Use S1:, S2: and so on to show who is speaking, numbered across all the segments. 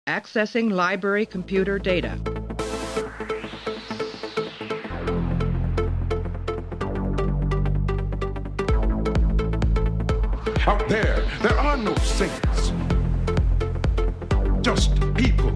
S1: Accessing library computer data.
S2: Out there are no saints. Just people.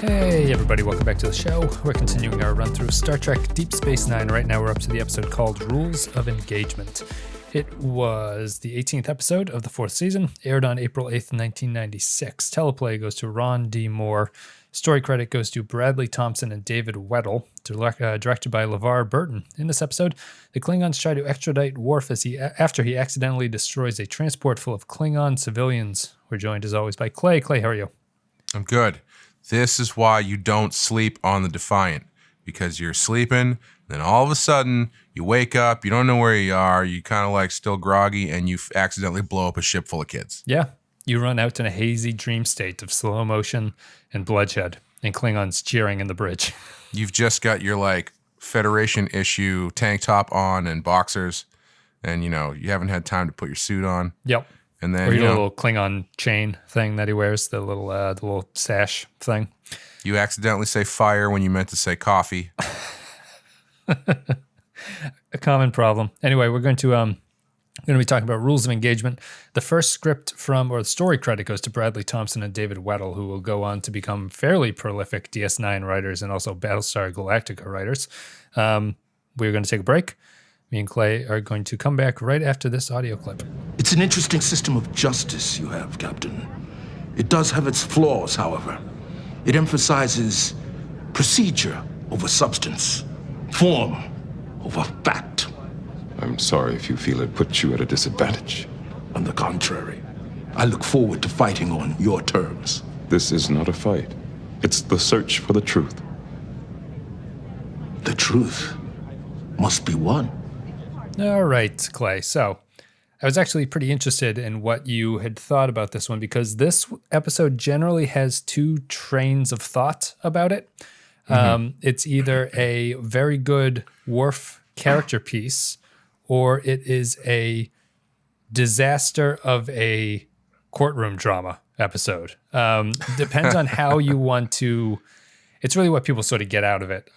S3: Hey everybody, welcome back to the show. We're continuing our run through Star Trek Deep Space Nine. Right now we're up to the episode called Rules of Engagement. It was the 18th episode of the 4th season, aired on April 8th, 1996. Teleplay goes to Ron D. Moore. Story credit goes to Bradley Thompson and David Weddle, directed by LeVar Burton. In this episode, the Klingons try to extradite Worf after he accidentally destroys a transport full of Klingon civilians. We're joined as always by Clay. Clay, how are you?
S4: I'm good. This is why you don't sleep on the Defiant, because you're sleeping, then all of a sudden you wake up, you don't know where you are, you kind of like still groggy, and you accidentally blow up a ship full of kids.
S3: Yeah. You run out in a hazy dream state of slow motion and bloodshed and Klingons cheering in the bridge.
S4: You've just got your like Federation issue tank top on and boxers, and you haven't had time to put your suit on.
S3: Yep.
S4: And then
S3: or your little Klingon chain thing that he wears, the little sash thing.
S4: You accidentally say fire when you meant to say coffee.
S3: A common problem. Anyway, we're going to be talking about Rules of Engagement. The first script the story credit goes to Bradley Thompson and David Weddle, who will go on to become fairly prolific DS9 writers and also Battlestar Galactica writers. We're going to take a break. Me and Clay are going to come back right after this audio clip.
S2: It's an interesting system of justice you have, Captain. It does have its flaws, however. It emphasizes procedure over substance, form over fact.
S5: I'm sorry if you feel it puts you at a disadvantage.
S2: On the contrary, I look forward to fighting on your terms.
S5: This is not a fight. It's the search for the truth.
S2: The truth must be won.
S3: All right, Clay. So I was actually pretty interested in what you had thought about this one because this episode generally has two trains of thought about it. Mm-hmm. It's either a very good Worf character piece or it is a disaster of a courtroom drama episode. Depends on how you want to. It's really what people sort of get out of it.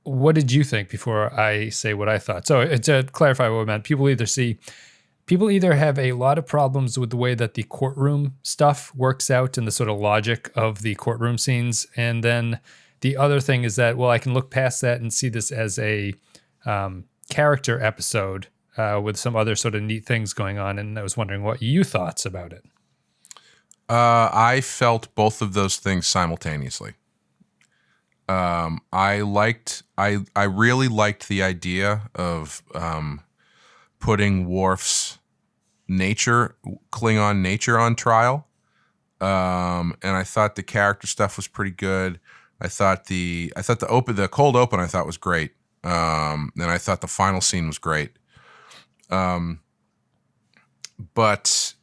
S3: What did you think before I say what I thought? So to clarify what I meant, people either have a lot of problems with the way that the courtroom stuff works out and the sort of logic of the courtroom scenes. And then the other thing is that, well, I can look past that and see this as a character episode with some other sort of neat things going on. And I was wondering what you thought about it.
S4: I felt both of those things simultaneously. I really liked the idea of putting Worf's Klingon nature on trial. And I thought the character stuff was pretty good. I thought the cold open I thought was great. And I thought the final scene was great. But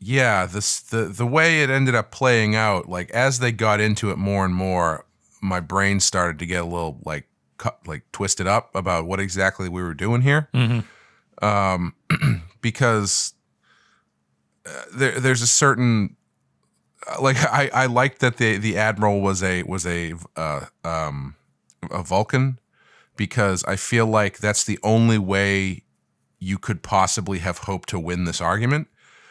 S4: yeah, the way it ended up playing out, like as they got into it more and more, my brain started to get a little like twisted up about what exactly we were doing here. Mm-hmm. Because there's a certain I liked that the admiral was a Vulcan, because I feel like that's the only way you could possibly have hoped to win this argument,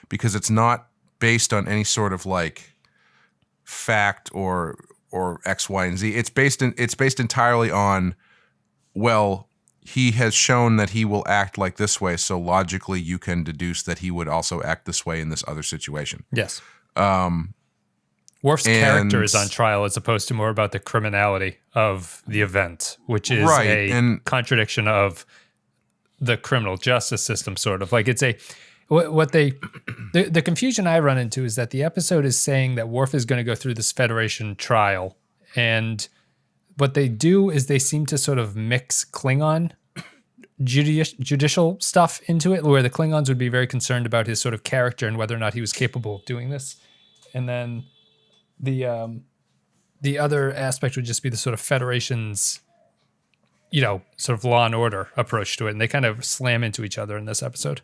S4: because it's not based on any sort of like fact or X, Y, and Z. It's based entirely on, well, he has shown that he will act like this way, so logically you can deduce that he would also act this way in this other situation.
S3: Yes. Worf's character is on trial as opposed to more about the criminality of the event, which is a contradiction of the criminal justice system, sort of. Like it's the confusion I run into is that the episode is saying that Worf is going to go through this Federation trial, and what they do is they seem to sort of mix Klingon judicial stuff into it, where the Klingons would be very concerned about his sort of character and whether or not he was capable of doing this. And then the other aspect would just be the sort of Federation's, sort of law and order approach to it. And they kind of slam into each other in this episode.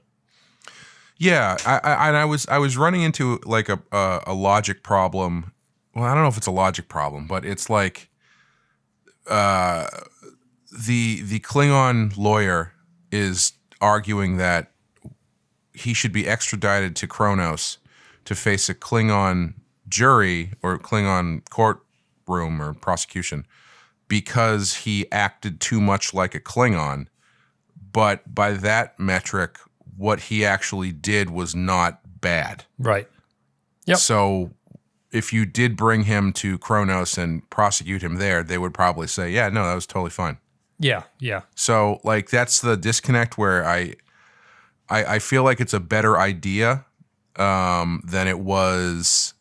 S4: Yeah, I was running into like a logic problem. Well, I don't know if it's a logic problem, but it's like the Klingon lawyer is arguing that he should be extradited to Kronos to face a Klingon jury or Klingon courtroom or prosecution because he acted too much like a Klingon. But by that metric, what he actually did was not bad.
S3: Right. Yep.
S4: So if you did bring him to Kronos and prosecute him there, they would probably say, yeah, no, that was totally fine.
S3: Yeah, yeah.
S4: So like that's the disconnect where I feel like it's a better idea than it was.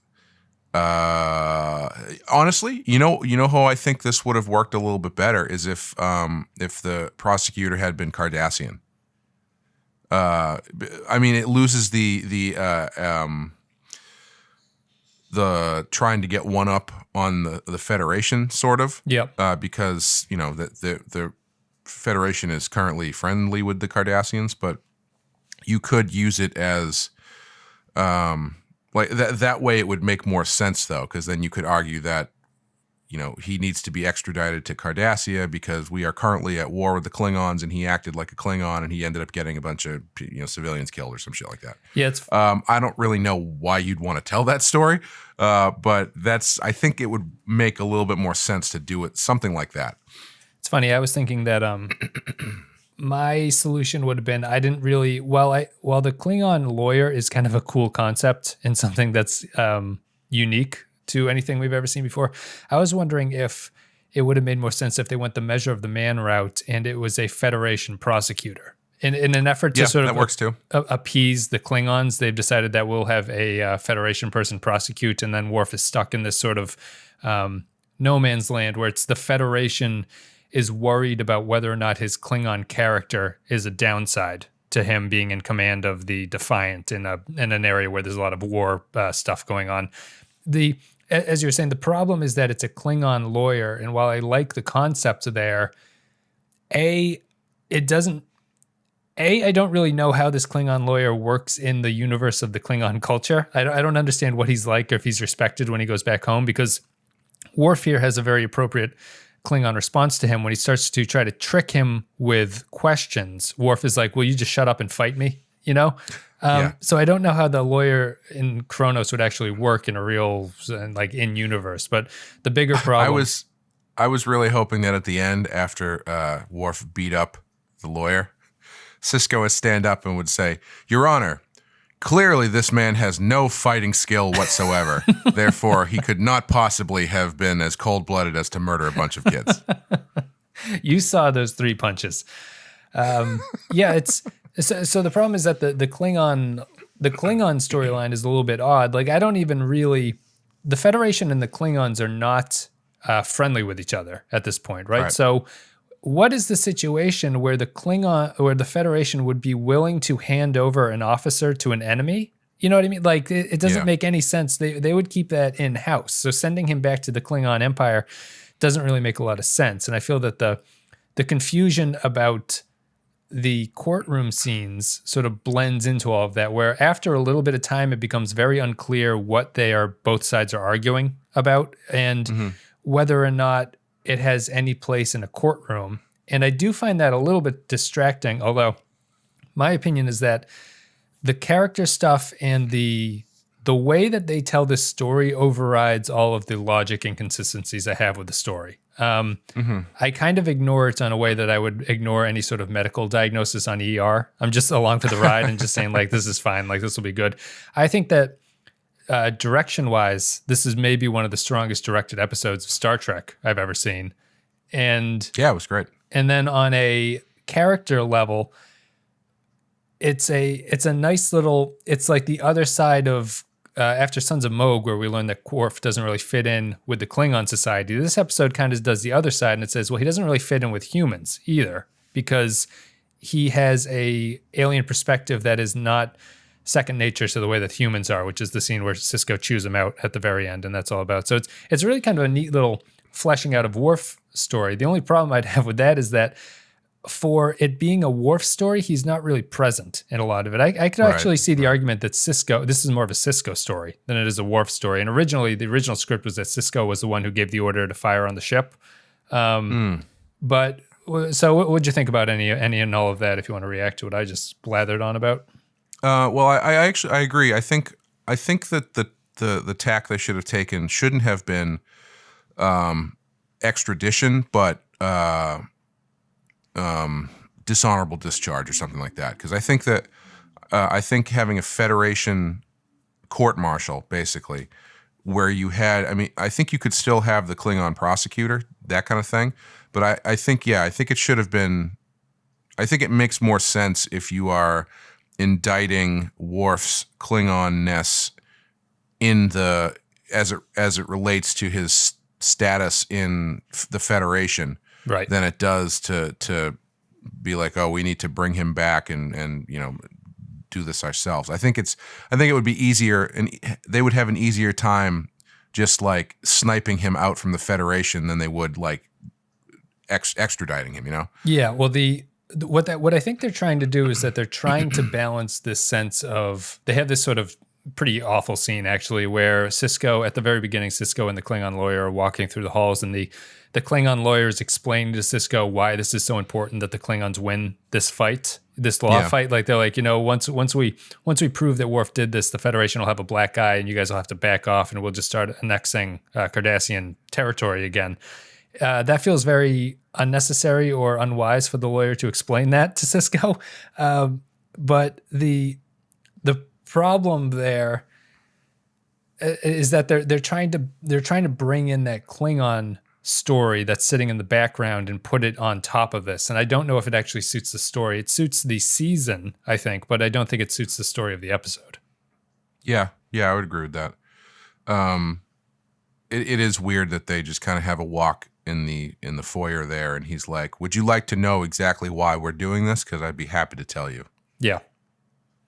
S4: Honestly, you know how I think this would have worked a little bit better is if the prosecutor had been Cardassian. I mean, it loses the trying to get one up on the Federation, sort of.
S3: Yep.
S4: Because the Federation is currently friendly with the Cardassians, but you could use it as like that way. It would make more sense though, because then you could argue that he needs to be extradited to Cardassia because we are currently at war with the Klingons, and he acted like a Klingon, and he ended up getting a bunch of civilians killed or some shit like that.
S3: Yeah, it's
S4: I don't really know why you'd want to tell that story, but I think it would make a little bit more sense to do it something like that.
S3: It's funny. I was thinking that my solution would have been I didn't really while the Klingon lawyer is kind of a cool concept and something that's unique to anything we've ever seen before. I was wondering if it would have made more sense if they went the measure of the man route and it was a Federation prosecutor. In an effort to sort of
S4: that works too.
S3: Appease the Klingons, they've decided that we'll have a Federation person prosecute, and then Worf is stuck in this sort of no man's land where it's the Federation is worried about whether or not his Klingon character is a downside to him being in command of the Defiant in an area where there's a lot of war stuff going on. As you were saying, the problem is that it's a Klingon lawyer, and while I like the concept there, I don't really know how this Klingon lawyer works in the universe of the Klingon culture. I don't understand what he's like or if he's respected when he goes back home, because Worf here has a very appropriate Klingon response to him when he starts to try to trick him with questions. Worf is like, "Will you just shut up and fight me?" Yeah. So I don't know how the lawyer in Kronos would actually work in a real, like, in-universe. But the bigger problem...
S4: I was really hoping that at the end, after Worf beat up the lawyer, Sisko would stand up and would say, "Your Honor, clearly this man has no fighting skill whatsoever. Therefore, he could not possibly have been as cold-blooded as to murder a bunch of kids."
S3: You saw those 3 punches. Yeah, it's... So the problem is that the Klingon storyline is a little bit odd. Like, I don't even really, the Federation and the Klingons are not friendly with each other at this point, right? So what is the situation where the Federation would be willing to hand over an officer to an enemy? You know what I mean? Like, it doesn't make any sense. They would keep that in-house. So sending him back to the Klingon Empire doesn't really make a lot of sense. And I feel that the confusion about the courtroom scenes sort of blends into all of that, where after a little bit of time, it becomes very unclear what both sides are arguing about and whether or not it has any place in a courtroom. And I do find that a little bit distracting, although my opinion is that the character stuff and the way that they tell this story overrides all of the logic inconsistencies I have with the story. I kind of ignore it in a way that I would ignore any sort of medical diagnosis on ER. I'm just along for the ride and just saying, like, this is fine, like, this will be good. I think that direction-wise, this is maybe one of the strongest directed episodes of Star Trek I've ever seen. And
S4: yeah, it was great.
S3: And then on a character level, it's a nice little, it's like the other side of after Sons of Moog, where we learn that Worf doesn't really fit in with the Klingon society. This episode kind of does the other side, and it says, well, he doesn't really fit in with humans either, because he has a alien perspective that is not second nature to the way that humans are, which is the scene where Sisko chews him out at the very end, and that's all about. So it's really kind of a neat little fleshing out of Worf story. The only problem I'd have with that is that for it being a Worf story, he's not really present in a lot of it. I could actually see the argument that Sisko, this is more of a Sisko story than it is a Worf story. And originally, the original script was that Sisko was the one who gave the order to fire on the ship. But so what would you think about any and all of that if you want to react to what I just blathered on about?
S4: Well, I actually agree. I think that the tack they should have taken shouldn't have been extradition, but dishonorable discharge or something like that. Because I think that I think having a Federation court-martial, basically, where you had, I mean, I think you could still have the Klingon prosecutor, that kind of thing. But I think it should have been, I think it makes more sense if you are indicting Worf's Klingon-ness in the, as it relates to his status in the Federation,
S3: right,
S4: than it does to be like, oh, we need to bring him back and you know, do this ourselves. I think it would be easier, and they would have an easier time just like sniping him out from the Federation than they would like extraditing him, you know?
S3: Yeah. Well, what I think they're trying to do is that they're trying to balance this sense of, they have this sort of pretty awful scene actually, where Sisko, at the very beginning, Sisko and the Klingon lawyer are walking through the halls, and the Klingon lawyer is explaining to Sisko why this is so important that the Klingons win this fight, this law fight. Like, they're like, you know, once we prove that Worf did this, the Federation will have a black guy, and you guys will have to back off, and we'll just start annexing Cardassian territory again. That feels very unnecessary or unwise for the lawyer to explain that to Sisko. But the problem there is that they're trying to bring in that Klingon story that's sitting in the background and put it on top of this. And I don't know if it actually suits the story. It suits the season, I think, but I don't think it suits the story of the episode.
S4: Yeah, I would agree with that. It is weird that they just kind of have a walk in the foyer there, and he's like, "Would you like to know exactly why we're doing this? Because I'd be happy to tell you." Yeah.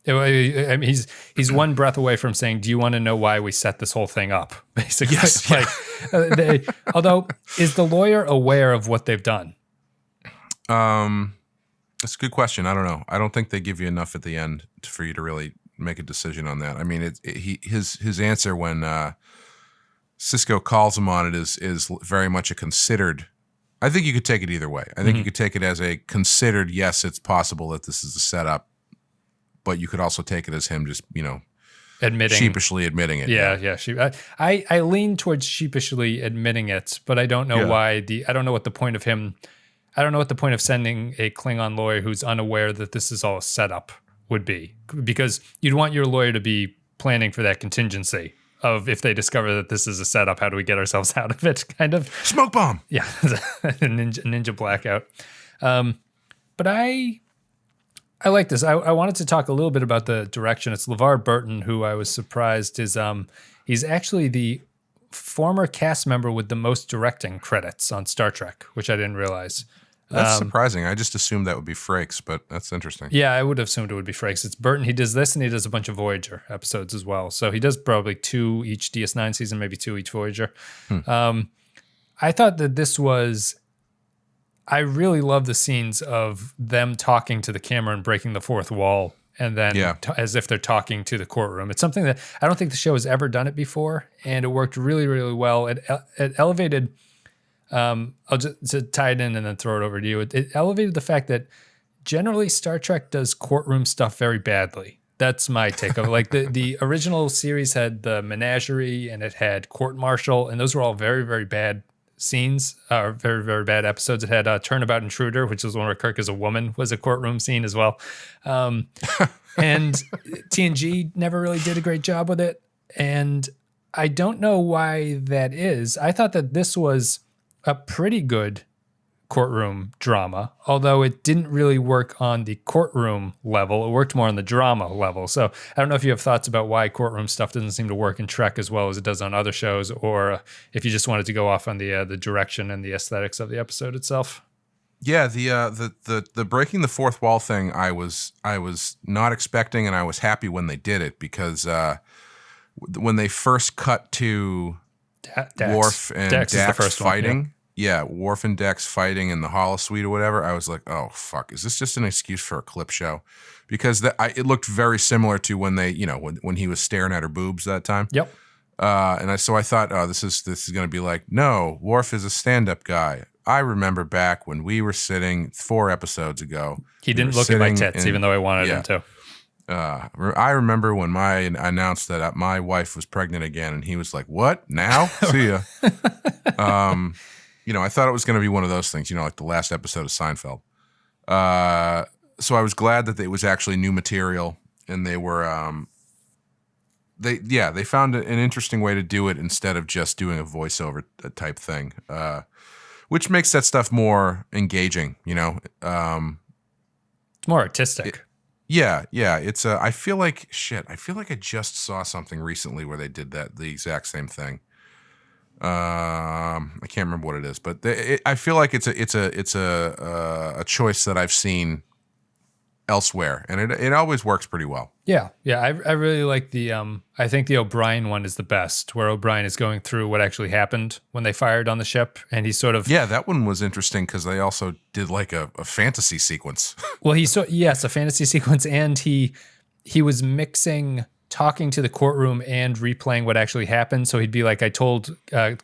S3: I mean, he's one breath away from saying, "Do you want to know why we set this whole thing up?" Basically,
S4: yes.
S3: Like, although, is the lawyer aware of what they've done?
S4: That's a good question. I don't know. I don't think they give you enough at the end for you to really make a decision on that. I mean, his answer when Sisko calls him on it is very much a considered. I think you could take it either way. I think you could take it as a considered, yes, it's possible that this is a setup, but you could also take it as him just, you know, sheepishly admitting it.
S3: Yeah. I lean towards sheepishly admitting it, but I don't know why I don't know what the point of him. I don't know what the point of sending a Klingon lawyer who's unaware that this is all a setup would be, because you'd want your lawyer to be planning for that contingency of, if they discover that this is a setup, how do we get ourselves out of it? Kind of
S4: smoke bomb.
S3: Yeah, a ninja blackout. But I like this. I wanted to talk a little bit about the direction. It's LeVar Burton, who I was surprised is he's actually the former cast member with the most directing credits on Star Trek, which I didn't realize.
S4: That's surprising. I just assumed that would be Frakes, but that's interesting.
S3: Yeah, I would have assumed it would be Frakes. It's Burton. He does this, and he does a bunch of Voyager episodes as well. So he does probably 2 each DS9 season, maybe 2 each Voyager. I thought that this was... I really love the scenes of them talking to the camera and breaking the fourth wall, and then as if they're talking to the courtroom. It's something that I don't think the show has ever done it before, and it worked really, really well. It elevated... I'll just to tie it in and then throw it over to you. It elevated the fact that generally Star Trek does courtroom stuff very badly. That's my take of it. Like the original series had the menagerie and it had court-martial, and those were all very, very bad scenes, very, very bad episodes. It had Turnabout Intruder, which was one where Kirk as a woman was a courtroom scene as well. And TNG never really did a great job with it. And I don't know why that is. I thought that this was a pretty good courtroom drama, although it didn't really work on the courtroom level. It worked more on the drama level. So I don't know if you have thoughts about why courtroom stuff doesn't seem to work in Trek as well as it does on other shows, or if you just wanted to go off on the direction and the aesthetics of the episode itself.
S4: Yeah, the breaking the fourth wall thing, I was not expecting, and I was happy when they did it, because when they first cut to
S3: Dax.
S4: Worf and Dax
S3: is the first
S4: fighting.
S3: One,
S4: Worf and Dex fighting in the holosuite or whatever, I was like, oh fuck, is this just an excuse for a clip show? Because it looked very similar to when they, when he was staring at her boobs that time.
S3: Yep.
S4: So I thought, oh, this is going to be like, no, Worf is a stand-up guy. I remember back when we were sitting 4 episodes ago.
S3: He didn't look at my tits, even though I wanted him to.
S4: I remember when I announced that my wife was pregnant again, and he was like, what? Now? See ya. I thought it was going to be one of those things, like the last episode of Seinfeld. So I was glad that it was actually new material, and they were, they found an interesting way to do it instead of just doing a voiceover type thing, which makes that stuff more engaging,
S3: It's more artistic.
S4: It's I feel like I just saw something recently where they did the exact same thing. I can't remember what it is, but I feel like it's a choice that I've seen elsewhere, and it always works pretty well.
S3: Yeah. I really like the I think the O'Brien one is the best, where O'Brien is going through what actually happened when they fired on the ship, and he's sort of
S4: that one was interesting because they also did like a fantasy sequence.
S3: Well, a fantasy sequence, and he was mixing talking to the courtroom and replaying what actually happened. So he'd be like, I told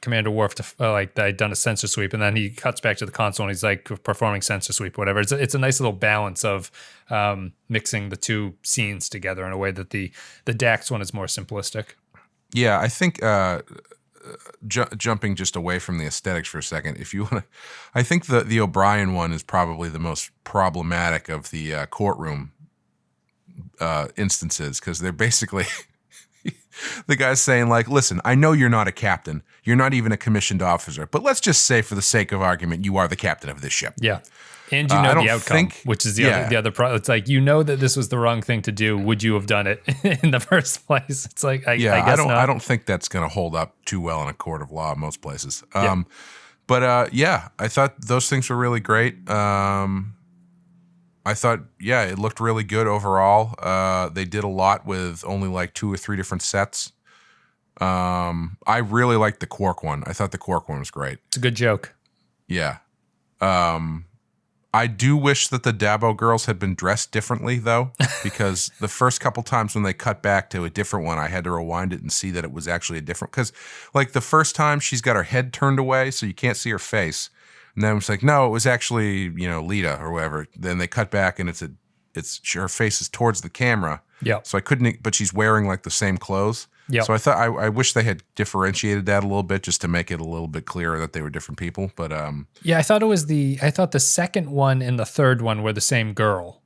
S3: Commander Worf to that I'd done a sensor sweep, and then he cuts back to the console and he's like performing sensor sweep, whatever. It's a nice little balance of mixing the two scenes together in a way that the Dax one is more simplistic.
S4: Yeah, I think jumping just away from the aesthetics for a second, if you want to, I think the O'Brien one is probably the most problematic of the courtroom instances, because they're basically the guy's saying like, listen, I know you're not a captain, you're not even a commissioned officer, but let's just say for the sake of argument, you are the captain of this ship.
S3: Yeah. And the outcome, which is the other problem. It's like, that this was the wrong thing to do. Would you have done it in the first place? It's like, I guess not.
S4: I don't think that's going to hold up too well in a court of law in most places. I thought those things were really great. I thought, it looked really good overall. They did a lot with only like 2 or 3 different sets. I really liked the Quark one. I thought the Quark one was great.
S3: It's a good joke.
S4: Yeah. I do wish that the Dabo girls had been dressed differently, though, because the first couple times when they cut back to a different one, I had to rewind it and see that it was actually a different. Because, like, the first time she's got her head turned away, so you can't see her face. And then it's like, no, it was actually, Lita or whatever. Then they cut back and her face is towards the camera.
S3: Yeah.
S4: So I couldn't, but she's wearing like the same clothes. Yeah. So I thought I wish they had differentiated that a little bit just to make it a little bit clearer that they were different people. But
S3: I thought the second one and the third one were the same girl.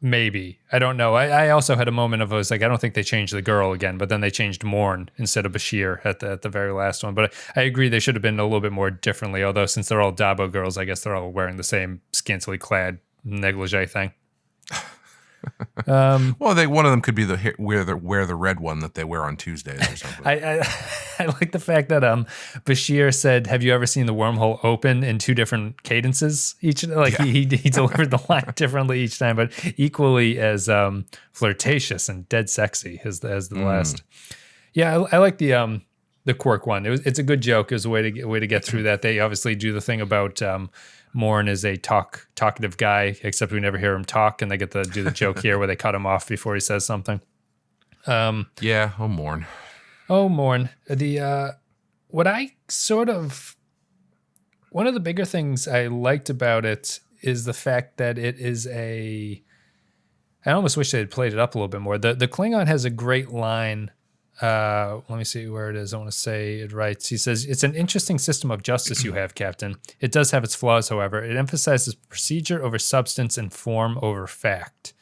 S3: Maybe. I don't know. I also had a moment of, I was like, I don't think they changed the girl again, but then they changed Morn instead of Bashir at the very last one. But I agree they should have been a little bit more differently, although since they're all Dabo girls, I guess they're all wearing the same scantily clad negligee thing.
S4: Well, one of them could be wear the red one that they wear on Tuesdays or something.
S3: I like the fact that Bashir said, "Have you ever seen the wormhole open in 2 different cadences?" He delivered the line differently each time, but equally as flirtatious and dead sexy as the last. Yeah, I like the Quark one. It's a good joke. It was a way to get through that. They obviously do the thing about Morn is a talkative guy, except we never hear him talk, and they get to do the joke here where they cut him off before he says something.
S4: Morn.
S3: Oh, Morn. One of the bigger things I liked about it is the fact that it is I almost wish they had played it up a little bit more. The Klingon has a great line. Let me see where it is. I want to say it right. He says, "It's an interesting system of justice you have, Captain. It does have its flaws, however. It emphasizes procedure over substance and form over fact."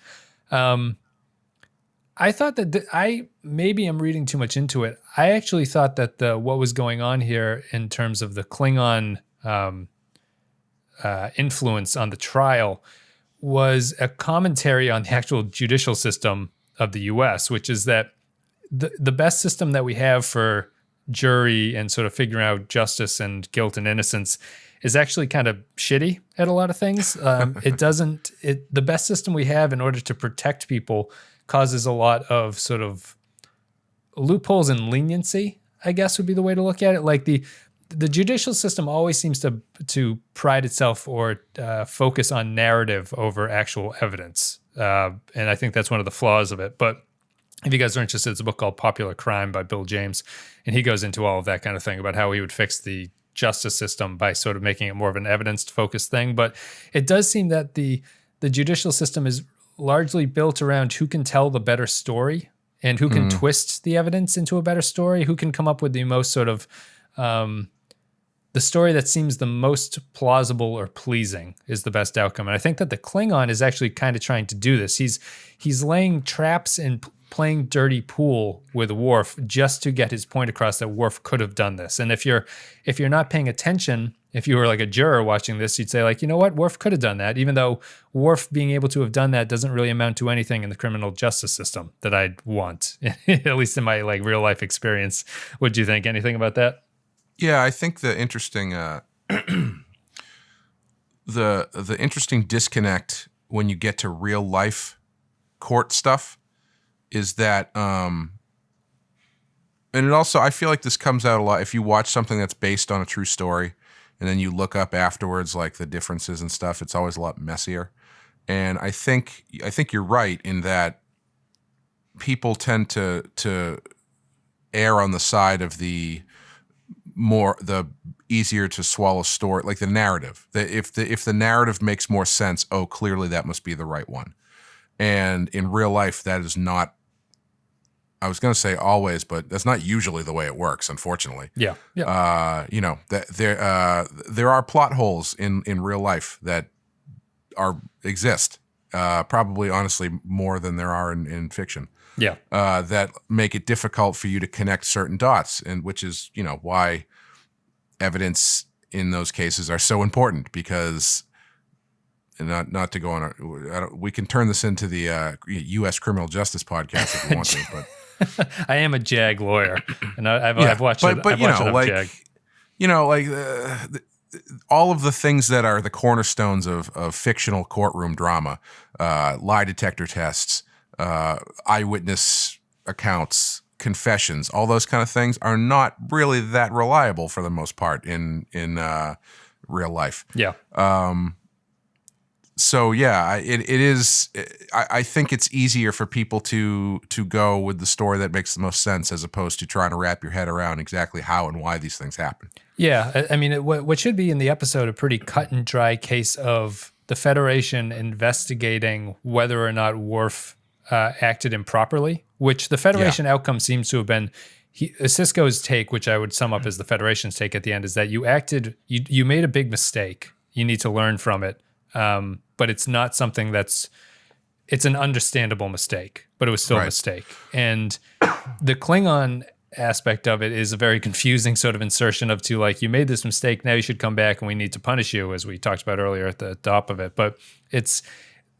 S3: I thought that maybe I'm reading too much into it. I actually thought that what was going on here in terms of the Klingon influence on the trial was a commentary on the actual judicial system of the U.S., which is that the best system that we have for jury and sort of figuring out justice and guilt and innocence is actually kind of shitty at a lot of things. The best system we have in order to protect people causes a lot of sort of loopholes and leniency, I guess would be the way to look at it. Like the judicial system always seems to pride itself or focus on narrative over actual evidence. And I think that's one of the flaws of it. But if you guys are interested, it's a book called Popular Crime by Bill James. And he goes into all of that kind of thing about how he would fix the justice system by sort of making it more of an evidence-focused thing. But it does seem that the judicial system is largely built around who can tell the better story and who can twist the evidence into a better story, who can come up with the most sort of the story that seems the most plausible or pleasing is the best outcome. And I think that the Klingon is actually kind of trying to do this. He's laying traps and playing dirty pool with Worf just to get his point across that Worf could have done this. And if you're not paying attention, if you were like a juror watching this, you'd say like, you know what, Worf could have done that, even though Worf being able to have done that doesn't really amount to anything in the criminal justice system that I'd want, at least in my like real life experience. What do you think? Anything about that?
S4: Yeah, I think the interesting the interesting disconnect when you get to real life court stuff is that, and it also, I feel like this comes out a lot if you watch something that's based on a true story and then you look up afterwards like the differences and stuff, it's always a lot messier. And I think you're right in that people tend to err on the side of the easier to swallow story, like the narrative. If the narrative makes more sense, oh, clearly that must be the right one. And in real life, that is not, I was going to say always, but that's not usually the way it works, unfortunately.
S3: Yeah.
S4: There are plot holes in real life that exist, probably honestly more than there are in fiction.
S3: Yeah.
S4: That make it difficult for you to connect certain dots, and which is, why evidence in those cases are so important, because, and not to go on, we can turn this into the U.S. criminal justice podcast if you want to, but
S3: I am a JAG lawyer, and I've watched it.
S4: But
S3: I've watched it on JAG.
S4: All of the things that are the cornerstones of fictional courtroom drama, lie detector tests, eyewitness accounts, confessions, all those kind of things are not really that reliable for the most part in real life.
S3: Yeah.
S4: So yeah, it is. I think it's easier for people to go with the story that makes the most sense, as opposed to trying to wrap your head around exactly how and why these things happen.
S3: Yeah, I mean, what should be in the episode a pretty cut and dry case of the Federation investigating whether or not Worf acted improperly, which the Federation outcome seems to have been. Sisko's take, which I would sum up as the Federation's take at the end, is that you made a big mistake. You need to learn from it. But it's not something it's an understandable mistake, but it was still a mistake. And the Klingon aspect of it is a very confusing sort of insertion of you made this mistake, now you should come back and we need to punish you, as we talked about earlier at the top of it. But it's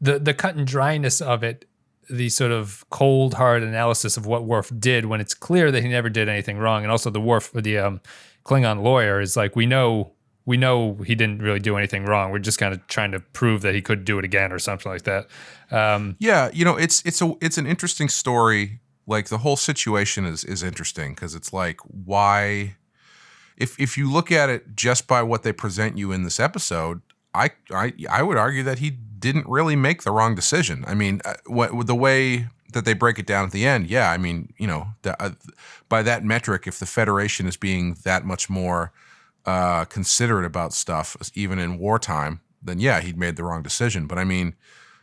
S3: the cut and dryness of it, the sort of cold, hard analysis of what Worf did when it's clear that he never did anything wrong. And also the Klingon lawyer is like, we know he didn't really do anything wrong. We're just kind of trying to prove that he could do it again or something like that.
S4: It's an interesting story. Like the whole situation is interesting because it's like, why, if you look at it just by what they present you in this episode, I would argue that he didn't really make the wrong decision. I mean, the way that they break it down at the end, yeah. I mean, by that metric, if the Federation is being that much more considerate about stuff, even in wartime, then yeah, he'd made the wrong decision. But I mean,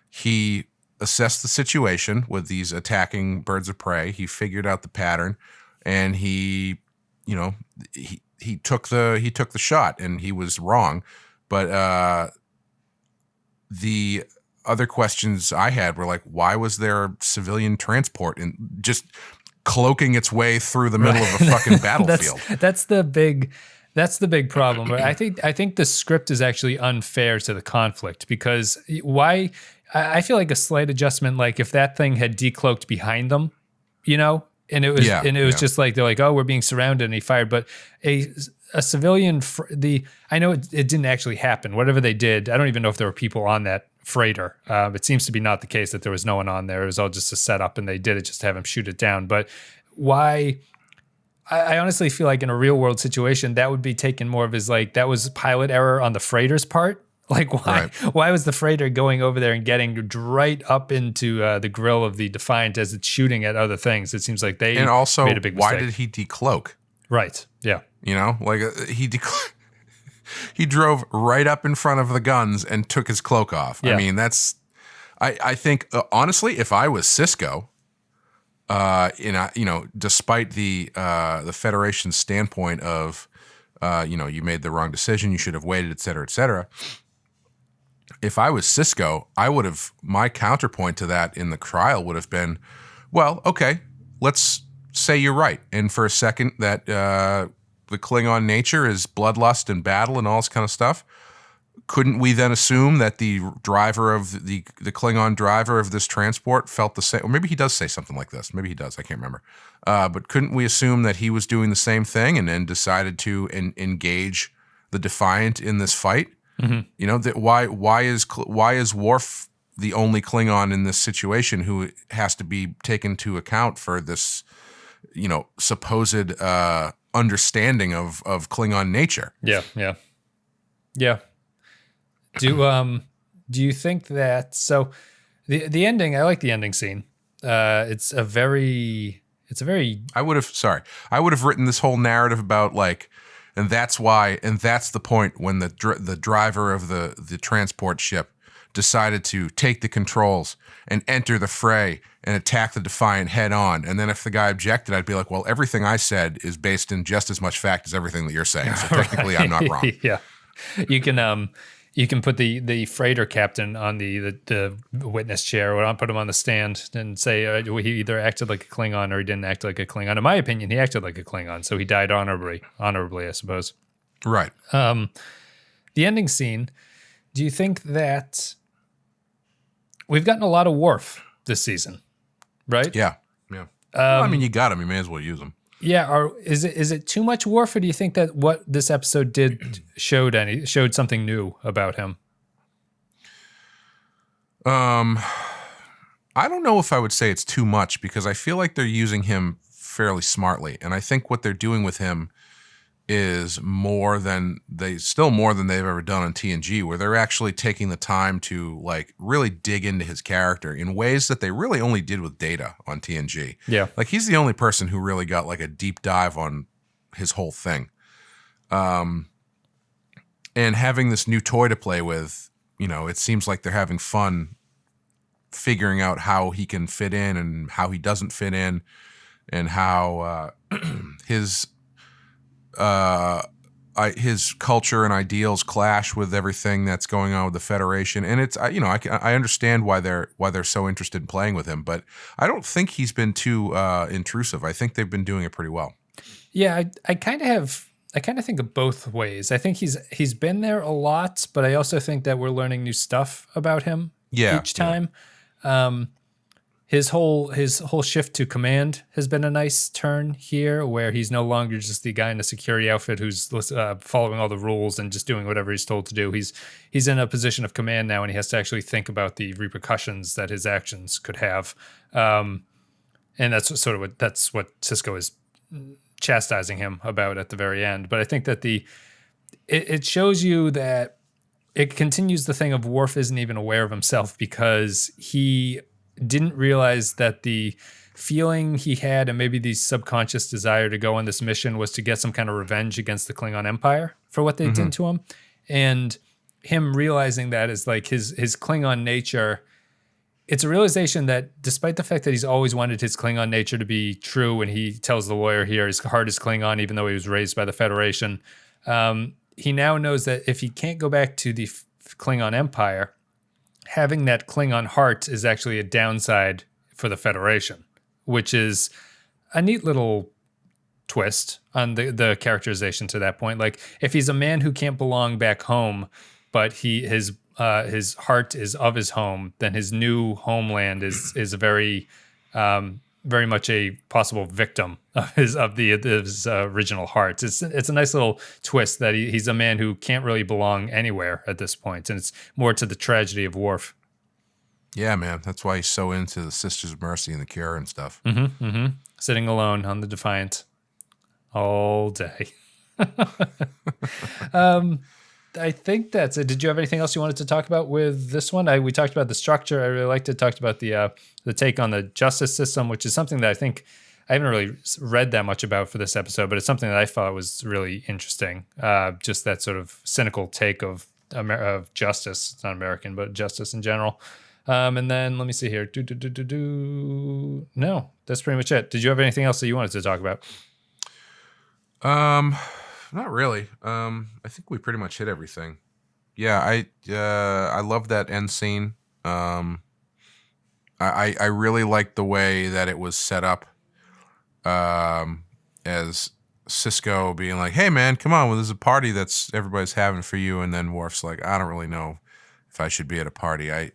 S4: he assessed the situation with these attacking birds of prey. He figured out the pattern, and he took the shot, and he was wrong. But the other questions I had were like, why was there civilian transport and just cloaking its way through the middle of a fucking battlefield?
S3: That's the big problem. I think the script is actually unfair to the conflict, because why? I feel like a slight adjustment, like if that thing had decloaked behind them, and it was just like, they're like, oh, we're being surrounded, and he fired. But a civilian, I know it didn't actually happen. Whatever they did, I don't even know if there were people on that freighter. It seems to be not the case that there was no one on there. It was all just a setup, and they did it just to have him shoot it down. But why? I honestly feel like in a real world situation, that would be taken more of as like, that was pilot error on the freighter's part. Like why was the freighter going over there and getting right up into the grill of the Defiant as it's shooting at other things? It seems like they
S4: and also,
S3: made a big
S4: why
S3: mistake.
S4: did he decloak?
S3: Right. Yeah.
S4: You know, like he drove right up in front of the guns and took his cloak off.
S3: Yeah.
S4: I mean, I think honestly, if I was Cisco, despite the Federation's standpoint of, you made the wrong decision, you should have waited, et cetera, et cetera. If I was Cisco, my counterpoint to that in the trial would have been, well, okay, let's say you're right. And for a second that the Klingon nature is bloodlust and battle and all this kind of stuff. Couldn't we then assume that the driver of the Klingon driver of this transport felt the same? Or maybe he does say something like this. Maybe he does. I can't remember. But couldn't we assume that he was doing the same thing and then decided to engage the Defiant in this fight? Mm-hmm. You know, that why is Worf the only Klingon in this situation who has to be taken to account for this, supposed understanding of Klingon nature?
S3: Yeah. Do you think that the ending? I like the ending scene. It's a very.
S4: I would have written this whole narrative about like, and that's why, and that's the point when the driver of the transport ship decided to take the controls and enter the fray and attack the Defiant head on. And then if the guy objected, I'd be like, well, everything I said is based in just as much fact as everything that you're saying. So technically, I'm not wrong.
S3: Yeah, you can put the freighter captain on the witness chair, or put him on the stand and say he either acted like a Klingon or he didn't act like a Klingon. In my opinion, he acted like a Klingon, so he died honorably, I suppose.
S4: Right.
S3: The ending scene. Do you think that we've gotten a lot of Worf this season, right?
S4: Yeah. Well, I mean, you got him. You may as well use him.
S3: Yeah, is it too much Worf, or do you think that what this episode did showed something new about him?
S4: I don't know if I would say it's too much, because I feel like they're using him fairly smartly, and I think what they're doing with him is more than they've ever done on TNG, where they're actually taking the time to like really dig into his character in ways that they really only did with Data on TNG.
S3: Yeah.
S4: Like he's the only person who really got like a deep dive on his whole thing. And having this new toy to play with, it seems like they're having fun figuring out how he can fit in and how he doesn't fit in, and how his culture and ideals clash with everything that's going on with the Federation. And it's, I understand why they're so interested in playing with him, but I don't think he's been too intrusive. I think they've been doing it pretty well.
S3: Yeah, I kind of think of both ways. I think he's been there a lot, but I also think that we're learning new stuff about him each time. Yeah. His whole shift to command has been a nice turn here, where he's no longer just the guy in a security outfit who's following all the rules and just doing whatever he's told to do. He's in a position of command now, and he has to actually think about the repercussions that his actions could have. And that's what Cisco is chastising him about at the very end. But I think that it shows you that it continues the thing of Worf isn't even aware of himself, because he didn't realize that the feeling he had and maybe the subconscious desire to go on this mission was to get some kind of revenge against the Klingon Empire for what they did to him. And him realizing that is like his Klingon nature. It's a realization that despite the fact that he's always wanted his Klingon nature to be true, and he tells the lawyer here his heart is Klingon, even though he was raised by the Federation, he now knows that if he can't go back to the Klingon Empire, having that Klingon heart is actually a downside for the Federation, which is a neat little twist on the characterization to that point. Like, if he's a man who can't belong back home, but his heart is of his home, then his new homeland is a very much a possible victim of his original heart. It's a nice little twist that he's a man who can't really belong anywhere at this point, and it's more to the tragedy of Worf.
S4: Yeah, man, that's why he's so into the Sisters of Mercy and the Cure and stuff.
S3: Sitting alone on the Defiant. all day. I think that's it. Did you have anything else you wanted to talk about with this one? We talked about the structure. I really liked it. Talked about the take on the justice system, which is something that I think I haven't really read that much about for this episode, but it's something that I thought was really interesting. Just that sort of cynical take of justice. It's not American, but justice in general. And then let me see here. No, that's pretty much it. Did you have anything else that you wanted to talk about?
S4: Not really. I think we pretty much hit everything. Yeah, I love that end scene. I really liked the way that it was set up. As Cisco being like, "Hey man, come on, well, there's a party that's everybody's having for you," and then Worf's like, "I don't really know if I should be at a party. I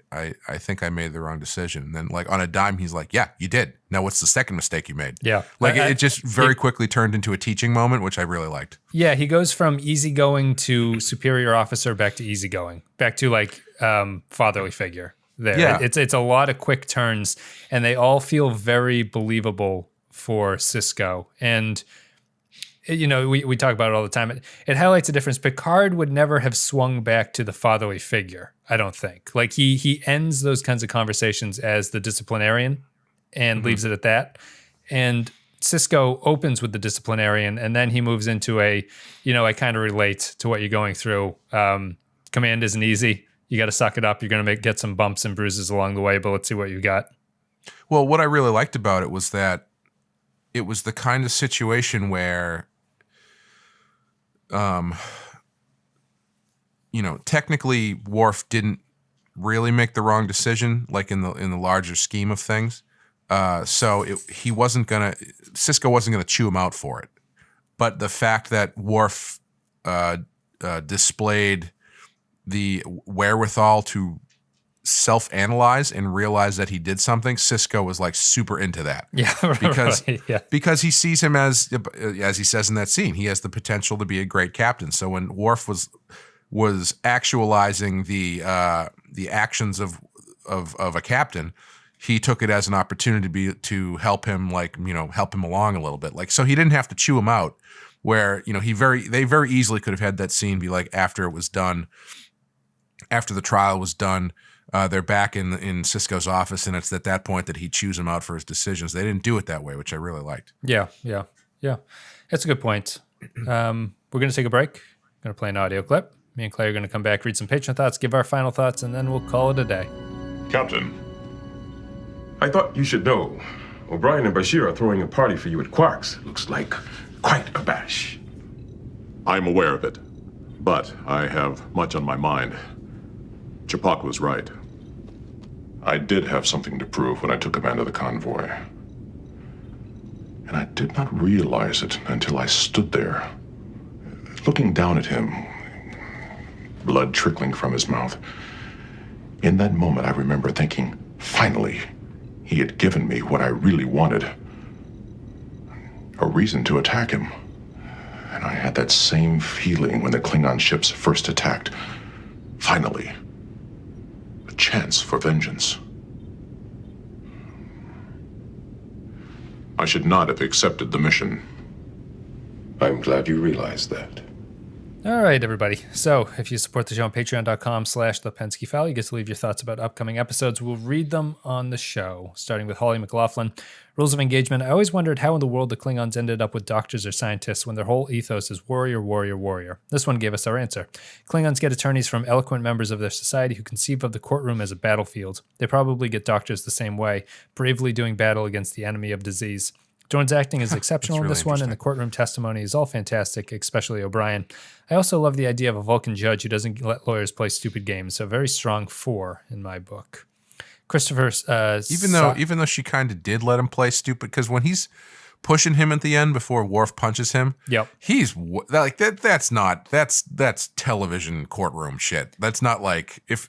S4: think I made the wrong decision." And then like on a dime, he's like, "Yeah, you did. Now what's the second mistake you made?"
S3: Yeah.
S4: Like it just very quickly turned into a teaching moment, which I really liked.
S3: Yeah, he goes from easygoing to superior officer back to easygoing, back to like fatherly figure there.
S4: Yeah.
S3: It's a lot of quick turns, and they all feel very believable for Cisco. And you know, we talk about it all the time. It highlights a difference. Picard would never have swung back to the fatherly figure, I don't think. Like he ends those kinds of conversations as the disciplinarian and leaves it at that. And Cisco opens with the disciplinarian, and then he moves into I kind of relate to what you're going through. Command isn't easy. You got to suck it up. You're going to get some bumps and bruises along the way, but let's see what you got.
S4: Well, what I really liked about it was that it was the kind of situation where technically Worf didn't really make the wrong decision, like in the larger scheme of things. So Cisco wasn't gonna chew him out for it. But the fact that Worf displayed the wherewithal to self-analyze and realize that he did something, Cisco was like super into that.
S3: Yeah,
S4: because he sees him as he says in that scene, he has the potential to be a great captain. So when Worf was actualizing the actions of a captain, he took it as an opportunity to help him, help him along a little bit. Like, so he didn't have to chew him out. Where they very easily could have had that scene be like after it was done, after the trial was done. They're back in Cisco's office, and it's at that point that he chews him out for his decisions. They didn't do it that way, which I really liked.
S3: Yeah. That's a good point. We're going to take a break. We're going to play an audio clip. Me and Clay are going to come back, read some patron thoughts, give our final thoughts, and then we'll call it a day.
S5: Captain, I thought you should know. O'Brien and Bashir are throwing a party for you at Quark's. Looks like quite a bash.
S6: I'm aware of it, but I have much on my mind. Ch'pak was right.
S5: I did have something to prove when I took command of the convoy. And I did not realize it until I stood there, looking down at him, blood trickling from his mouth. In that moment, I remember thinking, finally, he had given me what I really wanted. A reason to attack him. And I had that same feeling when the Klingon ships first attacked. Finally, a chance for vengeance. I should not have accepted the mission. I'm glad you realized that.
S3: All right, everybody. So if you support the show on patreon.com/thepenskyfile, you get to leave your thoughts about upcoming episodes. We'll read them on the show, starting with Holly McLaughlin. Rules of engagement. I always wondered how in the world the Klingons ended up with doctors or scientists when their whole ethos is warrior, warrior, warrior. This one gave us our answer. Klingons get attorneys from eloquent members of their society who conceive of the courtroom as a battlefield. They probably get doctors the same way, bravely doing battle against the enemy of disease. Dorn's acting is exceptional in
S4: really
S3: this one, and the courtroom testimony is all fantastic, especially O'Brien. I also love the idea of a Vulcan judge who doesn't let lawyers play stupid games, so a very strong 4 in my book. Christopher,
S4: even though she kind of did let him play stupid, because when he's pushing him at the end before Worf punches him,
S3: yep,
S4: he's like that. That's television courtroom shit. That's not like if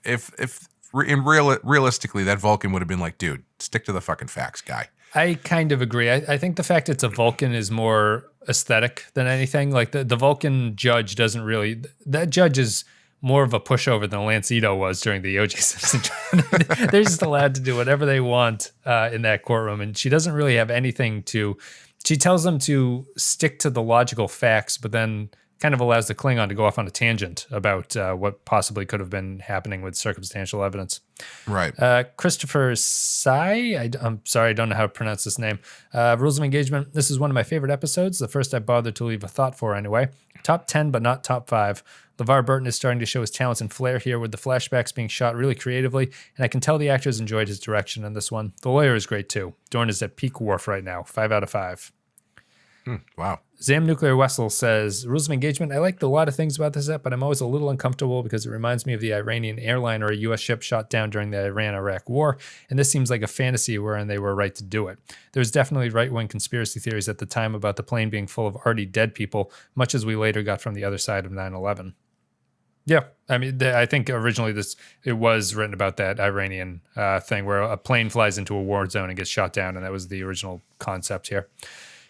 S4: realistically that Vulcan would have been like, dude, stick to the fucking facts, guy.
S3: I kind of agree. I think the fact it's a Vulcan is more aesthetic than anything. Like the Vulcan judge doesn't really, that judge is more of a pushover than Lancito was during the O.J. Simpson trial. They're just allowed to do whatever they want in that courtroom. And she doesn't really have anything to She tells them to stick to the logical facts, but then kind of allows the Klingon to go off on a tangent about what possibly could have been happening with circumstantial evidence.
S4: Right.
S3: Christopher Sai, I'm sorry, I don't know how to pronounce this name. Rules of Engagement. This is one of my favorite episodes. The first I bothered to leave a thought for anyway. Top 10, but not top 5. LeVar Burton is starting to show his talents and flair here with the flashbacks being shot really creatively, and I can tell the actors enjoyed his direction in this one. The lawyer is great too. Dorn is at peak Worf right now. 5 out of 5.
S4: Wow.
S3: Zam Nuclear Wessel says, Rules of Engagement, I liked a lot of things about this ep, but I'm always a little uncomfortable because it reminds me of the Iranian airliner a U.S. ship shot down during the Iran-Iraq War, and this seems like a fantasy wherein they were right to do it. There's definitely right-wing conspiracy theories at the time about the plane being full of already dead people, much as we later got from the other side of 9/11. Yeah, I mean, I think originally it was written about that Iranian thing where a plane flies into a war zone and gets shot down, and that was the original concept here.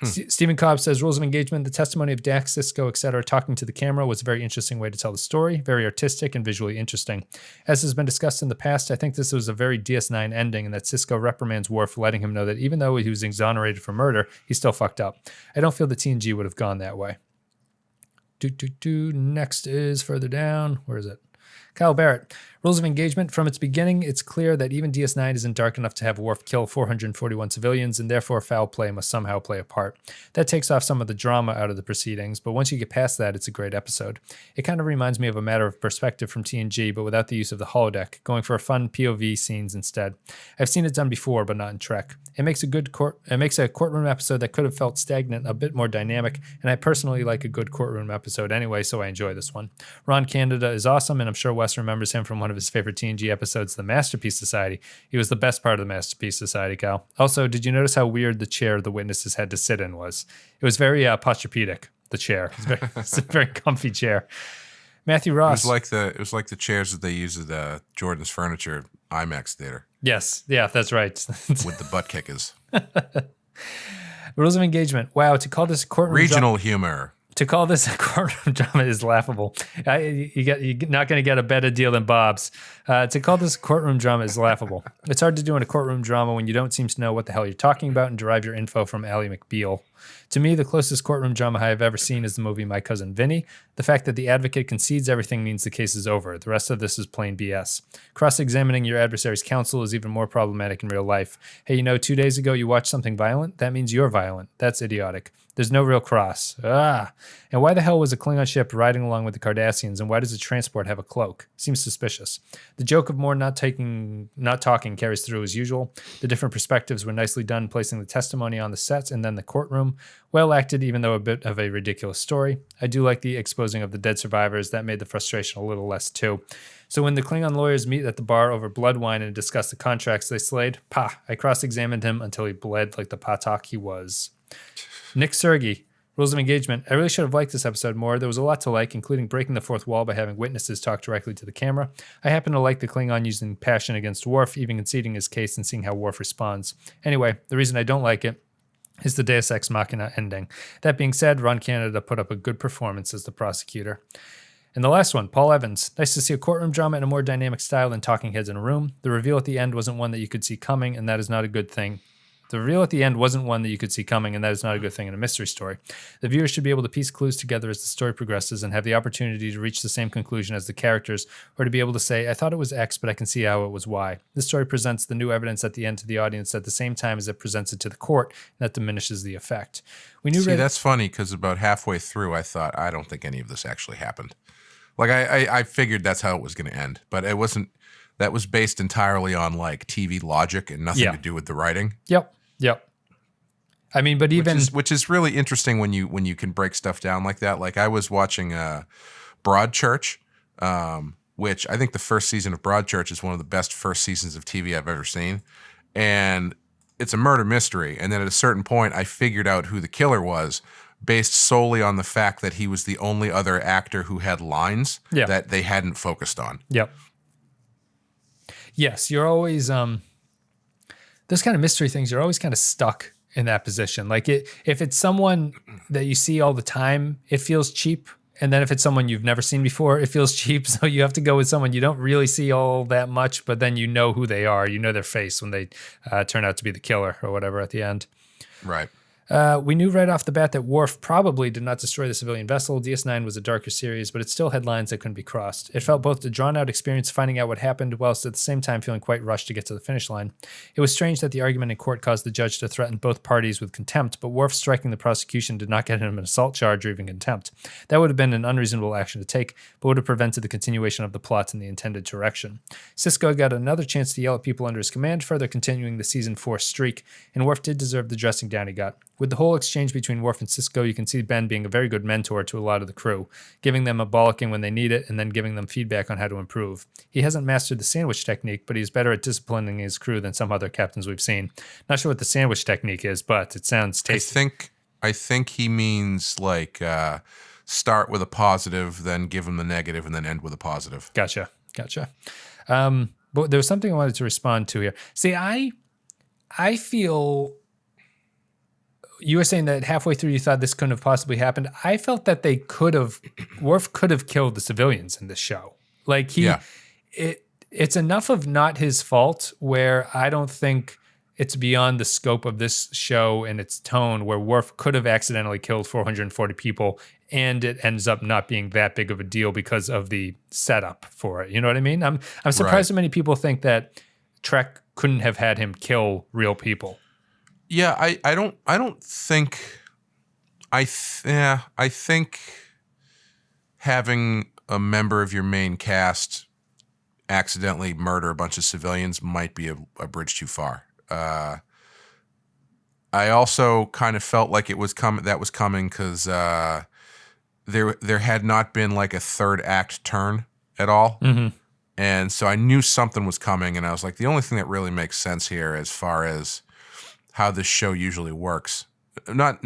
S3: Stephen Cobb says, Rules of Engagement, the testimony of Dax, Cisco, etc., talking to the camera was a very interesting way to tell the story, very artistic and visually interesting. As has been discussed in the past, I think this was a very DS9 ending, and that Cisco reprimands Worf, letting him know that even though he was exonerated for murder, he still fucked up. I don't feel the TNG would have gone that way. Next is further down. Where is it? Kyle Barrett. Rules of Engagement. From its beginning, it's clear that even DS9 isn't dark enough to have Worf kill 441 civilians, and therefore foul play must somehow play a part. That takes off some of the drama out of the proceedings, but once you get past that, it's a great episode. It kind of reminds me of A Matter of Perspective from TNG, but without the use of the holodeck, going for fun POV scenes instead. I've seen it done before, but not in Trek. It makes a courtroom episode that could have felt stagnant a bit more dynamic, and I personally like a good courtroom episode anyway, so I enjoy this one. Ron Canada is awesome, and I'm sure Wes remembers him from one of his favorite TNG episodes, The Masterpiece Society. He was the best part of The Masterpiece Society, Cal. Also, did you notice how weird the chair the witnesses had to sit in was? It was very posturepedic, the chair. It's a very comfy chair. Matthew Ross.
S4: It was like the chairs that they use at Jordan's Furniture IMAX theater.
S3: Yes, yeah, that's right.
S4: With the butt kickers.
S3: Rules of Engagement. Wow, to call this courtroom
S4: regional humor.
S3: To call this a courtroom drama is laughable. You're not going to get a better deal than Bob's. To call this a courtroom drama is laughable. It's hard to do in a courtroom drama when you don't seem to know what the hell you're talking about and derive your info from Ally McBeal. To me, the closest courtroom drama I have ever seen is the movie My Cousin Vinny. The fact that the advocate concedes everything means the case is over. The rest of this is plain BS. Cross-examining your adversary's counsel is even more problematic in real life. Hey, 2 days ago you watched something violent? That means you're violent. That's idiotic. There's no real cross. And why the hell was a Klingon ship riding along with the Cardassians, and why does a transport have a cloak? Seems suspicious. The joke of Moore not talking carries through as usual. The different perspectives were nicely done, placing the testimony on the sets and then the courtroom. Well acted, even though a bit of a ridiculous story. I do like the exposing of the dead survivors. That made the frustration a little less too. So when the Klingon lawyers meet at the bar over blood wine and discuss the contracts they slayed, I cross-examined him until he bled like the patak he was. Nick Sergey, Rules of Engagement. I really should have liked this episode more. There was a lot to like, including breaking the fourth wall by having witnesses talk directly to the camera. I happen to like the Klingon using passion against Worf, even conceding his case and seeing how Worf responds. Anyway, the reason I don't like it is the Deus Ex Machina ending. That being said, Ron Canada put up a good performance as the prosecutor. And the last one, Paul Evans. Nice to see a courtroom drama in a more dynamic style than talking heads in a room. The reveal at the end wasn't one that you could see coming, and that is not a good thing. The reveal at the end wasn't one that you could see coming, and that is not a good thing in a mystery story. The viewer should be able to piece clues together as the story progresses and have the opportunity to reach the same conclusion as the characters, or to be able to say, I thought it was X, but I can see how it was Y. This story presents the new evidence at the end to the audience at the same time as it presents it to the court, and that diminishes the effect.
S4: That's funny, because about halfway through, I thought, I don't think any of this actually happened. Like, I figured that's how it was going to end, but it wasn't. That was based entirely on, like, TV logic and nothing to do with the writing.
S3: Yep. I mean, but even
S4: which is really interesting when you can break stuff down like that. Like I was watching Broadchurch, which I think the first season of Broadchurch is one of the best first seasons of TV I've ever seen, and it's a murder mystery. And then at a certain point, I figured out who the killer was, based solely on the fact that he was the only other actor who had lines that they hadn't focused on.
S3: Yep. Yes, you're always those kind of mystery things, you're always kind of stuck in that position. Like if it's someone that you see all the time, it feels cheap. And then if it's someone you've never seen before, it feels cheap. So you have to go with someone you don't really see all that much, but then you know who they are. You know their face when they turn out to be the killer or whatever at the end.
S4: Right.
S3: We knew right off the bat that Worf probably did not destroy the civilian vessel. DS9 was a darker series, but it still had lines that couldn't be crossed. It felt both a drawn-out experience finding out what happened, whilst at the same time feeling quite rushed to get to the finish line. It was strange that the argument in court caused the judge to threaten both parties with contempt, but Worf striking the prosecution did not get him an assault charge or even contempt. That would have been an unreasonable action to take, but would have prevented the continuation of the plot in the intended direction. Sisko got another chance to yell at people under his command, further continuing the season 4 streak, and Worf did deserve the dressing down he got. With the whole exchange between Worf and Sisko, you can see Ben being a very good mentor to a lot of the crew, giving them a bollocking when they need it and then giving them feedback on how to improve. He hasn't mastered the sandwich technique, but he's better at disciplining his crew than some other captains we've seen. Not sure what the sandwich technique is, but it sounds tasty.
S4: I think he means like start with a positive, then give him the negative, and then end with a positive.
S3: Gotcha. But there was something I wanted to respond to here. See, I feel... You were saying that halfway through you thought this couldn't have possibly happened. I felt that Worf could have killed the civilians in this show. Like it's enough of not his fault where I don't think it's beyond the scope of this show and its tone where Worf could have accidentally killed 440 people and it ends up not being that big of a deal because of the setup for it. You know what I mean? I'm surprised so many people think that Trek couldn't have had him kill real people.
S4: Yeah, I think having a member of your main cast accidentally murder a bunch of civilians might be a bridge too far. I also kind of felt like it was coming because there had not been like a third act turn at all. Mm-hmm. And so I knew something was coming, and I was like, the only thing that really makes sense here as far as how this show usually works, not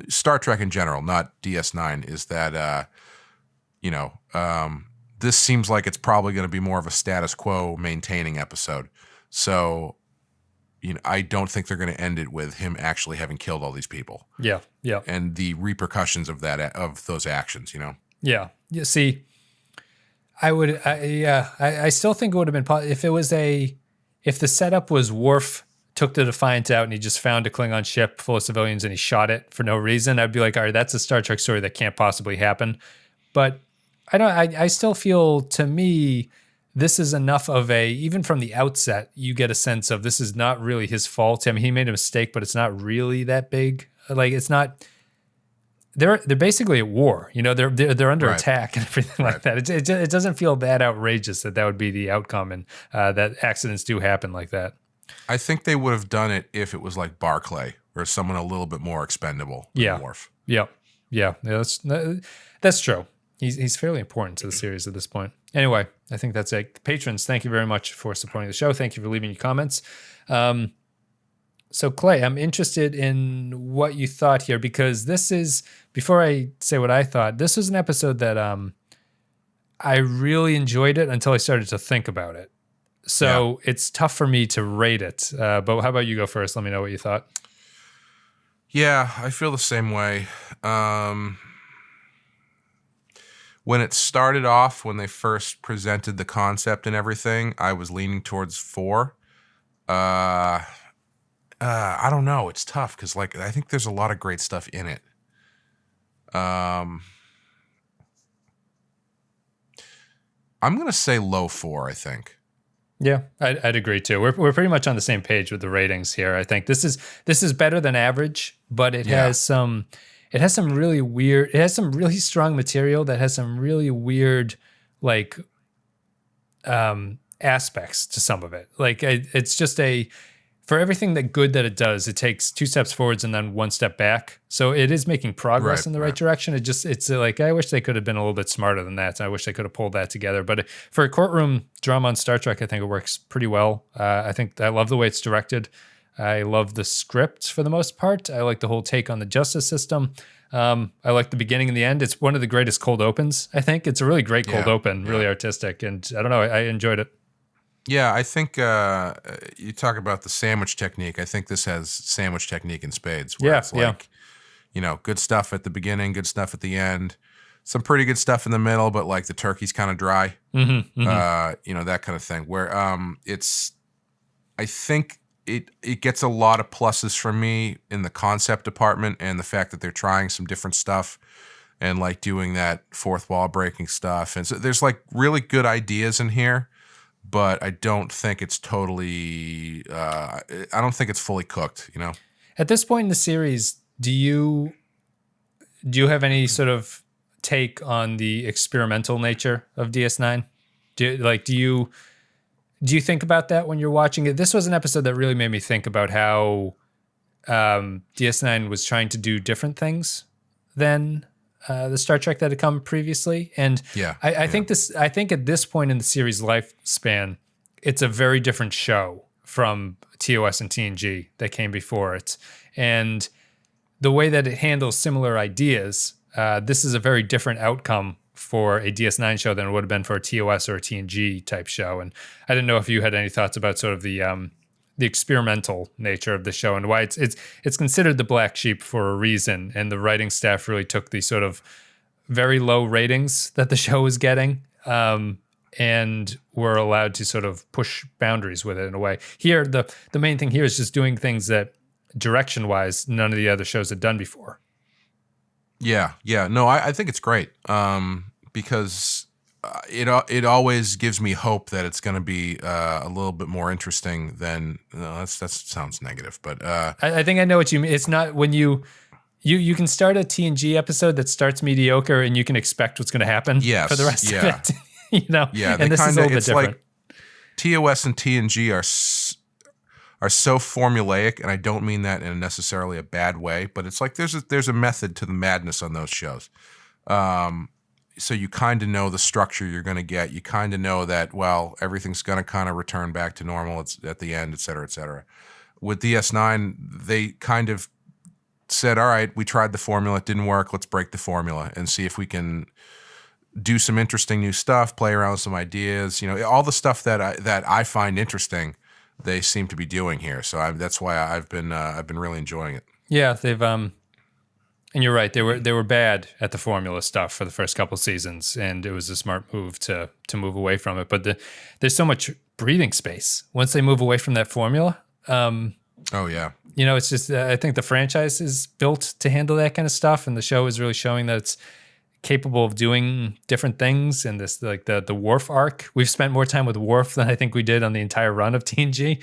S4: Star Trek in general, not DS9, is that this seems like it's probably going to be more of a status quo maintaining episode. So, I don't think they're going to end it with him actually having killed all these people.
S3: Yeah.
S4: And the repercussions of those actions.
S3: Yeah. You see, I still think it would have been if the setup was Worf took the Defiant out and he just found a Klingon ship full of civilians and he shot it for no reason, I'd be like, all right, that's a Star Trek story that can't possibly happen. But I still feel, to me, this is enough of even from the outset, you get a sense of this is not really his fault. I mean, he made a mistake, but it's not really that big. Like, it's not, they're basically at war, they're under attack and everything like that. It doesn't feel that outrageous that would be the outcome, and that accidents do happen like that.
S4: I think they would have done it if it was like Barclay or someone a little bit more expendable than Worf.
S3: Yeah, that's true. He's fairly important to the series at this point. Anyway, I think that's it. Patrons, thank you very much for supporting the show. Thank you for leaving your comments. So Clay, I'm interested in what you thought here, because this is, before I say what I thought, this was an episode that I really enjoyed it until I started to think about it. So it's tough for me to rate it. But how about you go first? Let me know what you thought.
S4: Yeah, I feel the same way. When it started off, when they first presented the concept and everything, I was leaning towards 4. I don't know. It's tough because, I think there's a lot of great stuff in it. I'm gonna say low 4. I think.
S3: Yeah, I'd agree too. We're pretty much on the same page with the ratings here. I think this is better than average, but it has some really weird. It has some really strong material that has some really weird aspects to some of it. It's just for everything that it does, it takes 2 steps forwards and then 1 step back. So it is making progress in the right direction. It's I wish they could have been a little bit smarter than that. I wish they could have pulled that together. But for a courtroom drama on Star Trek, I think it works pretty well. I love the way it's directed. I love the script for the most part. I like the whole take on the justice system. I like the beginning and the end. It's one of the greatest cold opens, I think. It's a really great cold open, really artistic. And I don't know, I enjoyed it.
S4: Yeah, I think you talk about the sandwich technique. I think this has sandwich technique in spades. Where it's good stuff at the beginning, good stuff at the end, some pretty good stuff in the middle, but the turkey's kind of dry. Mm-hmm. That kind of thing. Where I think it gets a lot of pluses from me in the concept department, and the fact that they're trying some different stuff and like doing that fourth wall breaking stuff. And so there's like really good ideas in here, but I don't think it's totally, I don't think it's fully cooked, you know?
S3: At this point in the series, do you have any sort of take on the experimental nature of DS9? Do you think about that when you're watching it? This was an episode that really made me think about how DS9 was trying to do different things than the Star Trek that had come previously. And I think at this point in the series' lifespan, it's a very different show from TOS and TNG that came before it. And the way that it handles similar ideas, this is a very different outcome for a DS9 show than it would have been for a TOS or a TNG type show. And I didn't know if you had any thoughts about sort of the experimental nature of the show and why it's considered the black sheep for a reason. And the writing staff really took the sort of very low ratings that the show was getting, and were allowed to sort of push boundaries with it in a way. Here, the main thing here is just doing things that direction-wise none of the other shows had done before.
S4: Yeah. No, I think it's great, because it always gives me hope that it's going to be a little bit more interesting than. That sounds negative, but
S3: I think I know what you mean. It's not when you can start a TNG episode that starts mediocre and you can expect what's going to happen for the rest of it. You know, and this is a little bit different.
S4: Like TOS and TNG are so formulaic, and I don't mean that in necessarily a bad way, but it's like there's a method to the madness on those shows. So you kind of know the structure you're going to get. You kind of know that, well, everything's going to kind of return back to normal at the end, et cetera, et cetera. With DS9, they kind of said, all right, we tried the formula. It didn't work. Let's break the formula and see if we can do some interesting new stuff, play around with some ideas. You know, all the stuff that I find interesting, they seem to be doing here. So that's why I've been really enjoying it.
S3: Yeah, they've and you're right. They were bad at the formula stuff for the first couple seasons, and it was a smart move to move away from it. But there's so much breathing space once they move away from that formula.
S4: Oh yeah.
S3: You know, it's just I think the franchise is built to handle that kind of stuff, and the show is really showing that it's capable of doing different things. And this, like the Worf arc, we've spent more time with Worf than I think we did on the entire run of TNG.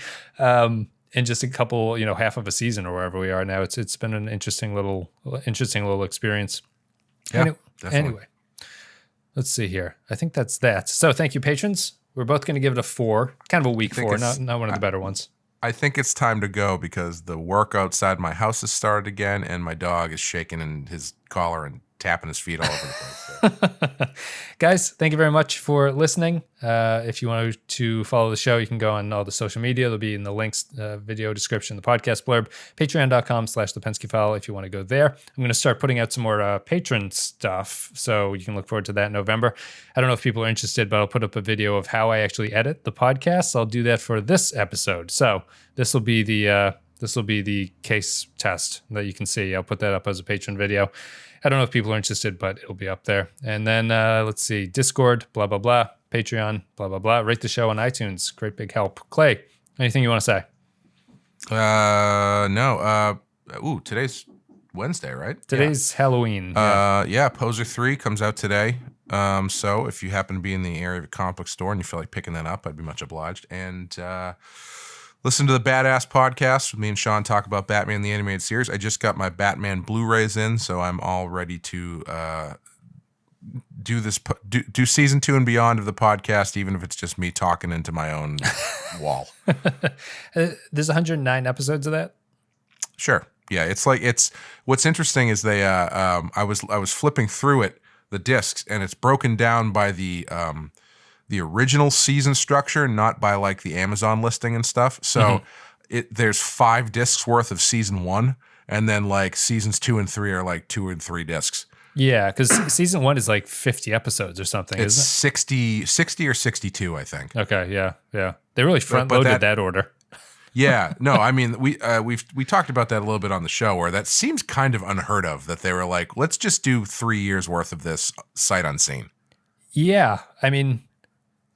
S3: In just a couple, half of a season or wherever we are now. It's been an interesting little experience.
S4: Yeah, definitely.
S3: Anyway, let's see here. I think that's that. So thank you, patrons. We're both going to give it a 4, kind of a weak 4, not one of the better ones.
S4: I think it's time to go because the work outside my house has started again, and my dog is shaking in his collar and tapping his feet all over the place. So.
S3: Guys, thank you very much for listening. If you want to follow the show, you can go on all the social media. They'll be in the links, video description, the podcast blurb, patreon.com/the Pensky File if you want to go there. I'm going to start putting out some more patron stuff, so you can look forward to that in November. I don't know if people are interested, but I'll put up a video of how I actually edit the podcast. I'll do that for this episode. So this will be the case test that you can see. I'll put that up as a patron video. I don't know if people are interested, but it'll be up there. And then let's see, Discord, blah, blah, blah, Patreon, blah, blah, blah. Rate the show on iTunes. Great big help. Clay, anything you want to say?
S4: No. Today's Wednesday, right?
S3: Today's Halloween.
S4: Yeah, Poser 3 comes out today. So if you happen to be in the area of a comic book store and you feel like picking that up, I'd be much obliged. And listen to the Badass Podcast with me and Sean talk about Batman the Animated Series. I just got my Batman Blu-rays in, so I'm all ready to do season 2 and beyond of the podcast, even if it's just me talking into my own wall.
S3: There's 109 episodes of that?
S4: Sure. Yeah, it's what's interesting is they I was flipping through it, the discs, and it's broken down by the original season structure, not by like the Amazon listing and stuff. So there's 5 discs worth of season 1, and then like seasons 2 and 3 are like 2 and 3 discs.
S3: Yeah, because season 1 is like 50 episomes or something,
S4: it's
S3: isn't it?
S4: 60 or 62, I think.
S3: Okay, yeah. They really front-loaded that order.
S4: Yeah, no, I mean, we talked about that a little bit on the show, where that seems kind of unheard of, that they were like, let's just do 3 years worth of this sight unseen.
S3: Yeah, I mean,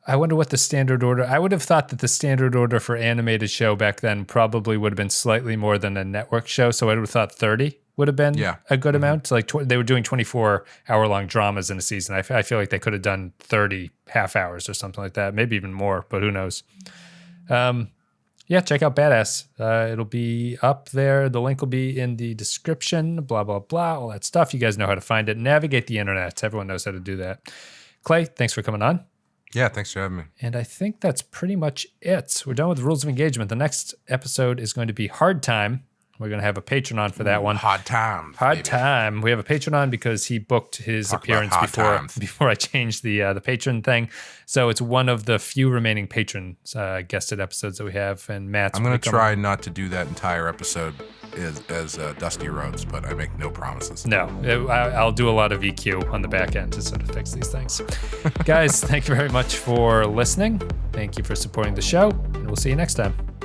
S3: I wonder what the standard order. I would have thought that the standard order for animated show back then probably would have been slightly more than a network show. So I would have thought 30 would have been a good amount. Like they were doing 24-hour-long dramas in a season. I feel like they could have done 30 half hours or something like that, maybe even more, but who knows? Yeah, check out Badass. It'll be up there. The link will be in the description, blah, blah, blah, all that stuff. You guys know how to find it. Navigate the internet. Everyone knows how to do that. Clay, thanks for coming on.
S4: Yeah, thanks for having me.
S3: And I think that's pretty much it. We're done with the rules of engagement. The next episode is going to be Hard Time. We're going to have a patron on for that one.
S4: Hard time.
S3: Hard time. We have a patron on because he booked his appearance before I changed the patron thing. So it's one of the few remaining patron guested episodes that we have. And Matt's
S4: I'm going to try not to do that entire episode as Dusty Rhodes, but I make no promises.
S3: No, I'll do a lot of EQ on the back end to sort of fix these things. Guys, thank you very much for listening. Thank you for supporting the show, and we'll see you next time.